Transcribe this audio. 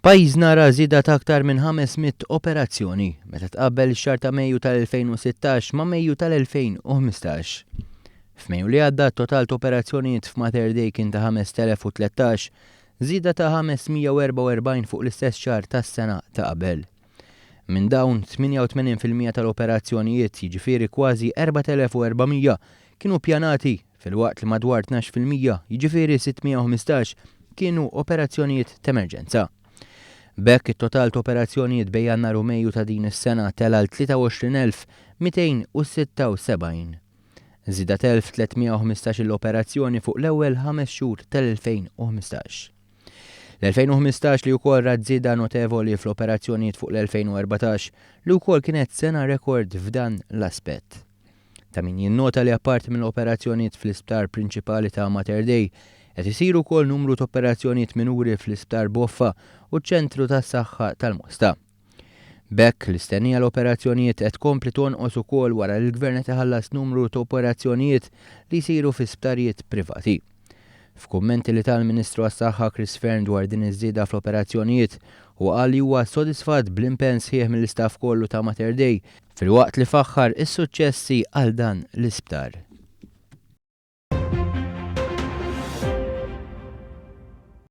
Pajjiżna ra żieda ta' aktar minn 500 operazzjoni meta tqabbel ix-xahar ta' Mejju tal-2016 ma' Mejju tal-2015. F'Mejju li għadda t-total ta' operazzjonijiet f'Mater Dei kien ta' 5013, żieda ta' 544 fuq l-istess xahar tas-sena ta' qabel. Minn dawn 88% tal-operazzjonijiet, jiġifieri kważi 4400, kienu ppjanati filwaqt li madwar 12%, jiġifieri 615, kienu operazzjonijiet ta' emerġenza. B'hekk it-total ta' operazzjonijiet bejn Jannar u Mejju ta' din is-sena tela l 23,276. Żiedet 1315 l-operazzjoni fuq l-ewwel 5 xhur tal-2015. L-2015 li wkoll rat żieda notevoli fl-operazzjonijiet fuq l-2014 li wkoll kienet sena rekord f'dan l-aspett. Ta' min jinnota li apparti mill-operazzjonijiet fl-isptar prinċipali ta' Mater Dei qed isiru wkoll numru ta' operazzjonijiet minuri fl-isptar Boffa u ċ-ċentru tas-saħħa tal-Mosta. B'hekk l-istennija l-operazzjonijiet qed tkompli tonqos ukoll wara li l-Gvern qed iħallas numru ta' operazzjonijiet li jsiru fi sptarijiet privati. F'kummenti li tal-Ministru għas-Saħħa Chris Fearn dwar din iż-żieda fl-operazzjonijiet huwa qal li huwa sodisfatt bl-impenn sħiħ mill-istaff kollu ta' Mater Dei filwaqt li faħħar is-suċċessi għal dan l-isptar.